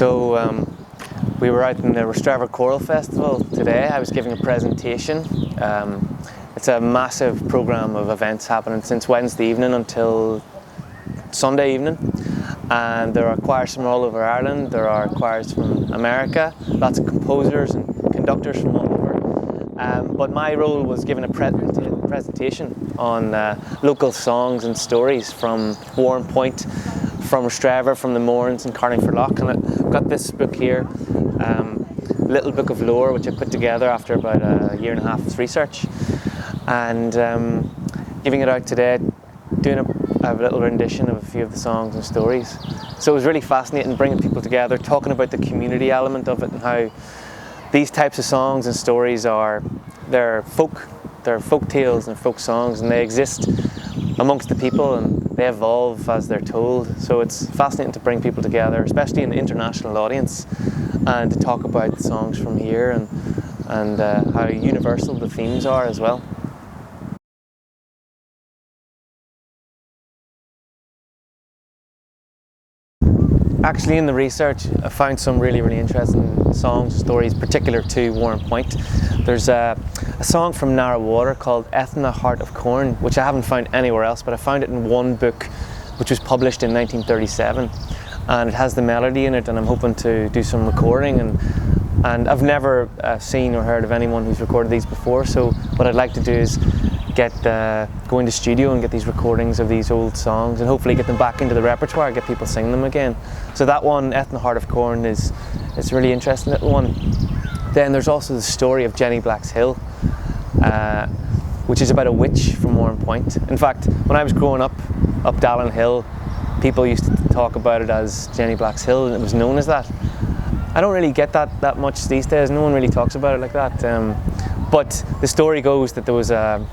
We were out in the Rostrevor Choral Festival today. I was giving a presentation. It's a massive programme of events happening since Wednesday evening until Sunday evening. And there are choirs from all over Ireland, there are choirs from America, lots of composers and conductors from all over. But my role was giving a presentation on local songs and stories from Warrenpoint, from Rostrevor, from the Mourns and Carneyforloch. And I've got this book here, Little Book of Lore, which I put together after about a year and a half's research. And giving it out today, doing a little rendition of a few of the songs and stories. So it was really fascinating bringing people together, talking about the community element of it and how these types of songs and stories they're folk tales and folk songs, and they exist amongst the people and they evolve as they're told. So it's fascinating to bring people together, especially an international audience, and to talk about the songs from here and how universal the themes are as well. Actually, in the research, I found some really interesting songs and stories particular to Warrenpoint. There's a song from Narrow Water called Anuna, Heart of Corn, which I haven't found anywhere else, but I found it in one book which was published in 1937, and it has the melody in it, and I'm hoping to do some recording, and I've never seen or heard of anyone who's recorded these before, so what I'd like to do is go into studio and get these recordings of these old songs and hopefully get them back into the repertoire, get people singing them again. So that one, Anuna, Heart of Corn, is a really interesting little one. Then there's also the story of Jenny Black's Hill, which is about a witch from Warrenpoint. In fact, when I was growing up Dallin Hill, people used to talk about it as Jenny Black's Hill, and it was known as that. I don't really get that much these days. No one really talks about it like that. But the story goes that there was a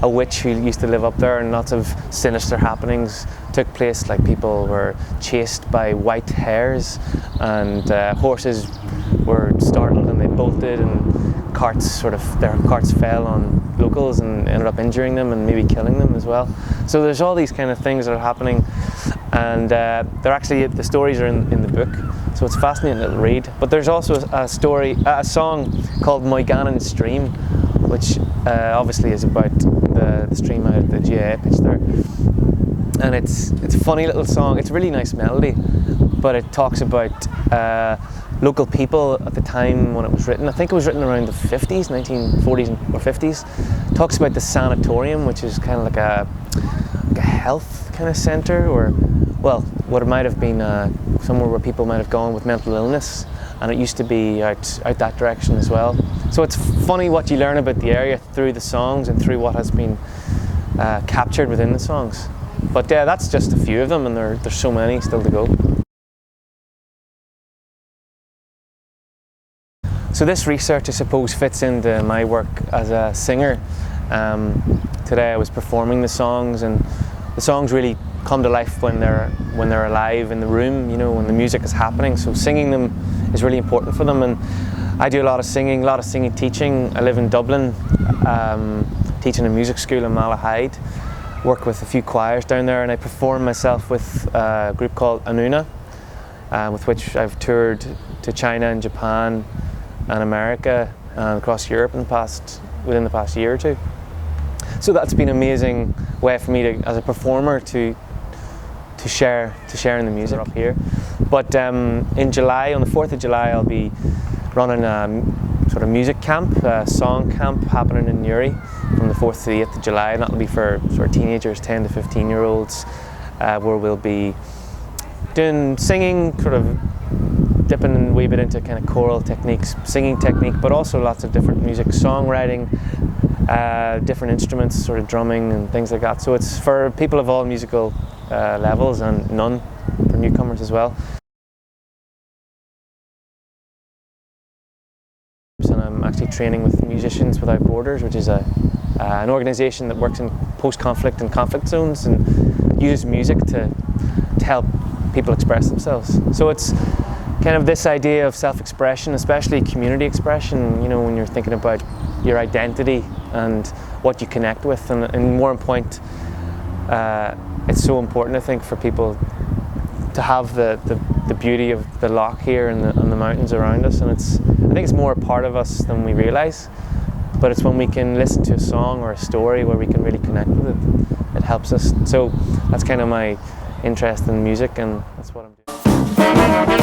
witch who used to live up there, and lots of sinister happenings took place, like people were chased by white hares, and horses were startled and they bolted, and their carts fell on locals and ended up injuring them and maybe killing them as well. So there's all these kind of things that are happening, and the stories are in the book, so it's a fascinating little read. But there's also a song called Moygannon Stream, which obviously is about the stream out at the GIA pitch there, and it's a funny little song. It's a really nice melody, but it talks about local people at the time when it was written. I think it was written around the 50s, 1940s or 50s. It talks about the sanatorium, which is kind of like a health kind of centre, or well, what it might have been somewhere where people might have gone with mental illness, and it used to be out that direction as well. So it's funny what you learn about the area through the songs and through what has been captured within the songs. But yeah, that's just a few of them, and there's so many still to go. So this research, I suppose, fits into my work as a singer. Today I was performing the songs, and the songs really come to life when they're alive in the room, when the music is happening. So singing them is really important for them, and I do a lot of singing teaching. I live in Dublin, teaching a music school in Malahide, work with a few choirs down there, and I perform myself with a group called Anuna, with which I've toured to China and Japan and America and across Europe within the past year or two. So that's been an amazing way for me as a performer to share in the music up here. But in July, on the 4th of July, I'll be running a sort of music camp, a song camp happening in Newry from the 4th to the 8th of July, and that'll be for sort of teenagers, 10 to 15-year-olds, where we'll be doing singing, sort of dipping a wee bit into kind of choral techniques, singing technique, but also lots of different music, songwriting, different instruments, sort of drumming and things like that. So it's for people of all musical levels, and none for newcomers as well. And I'm actually training with Musicians Without Borders, which is an organisation that works in post-conflict and conflict zones and uses music to help people express themselves. So it's kind of this idea of self-expression, especially community expression, when you're thinking about your identity and what you connect with. And in Warrenpoint, it's so important, I think, for people to have the the beauty of the loch here and the mountains around us, and I think it's more a part of us than we realise. But it's when we can listen to a song or a story where we can really connect with it, it helps us. So that's kind of my interest in music, and that's what I'm doing.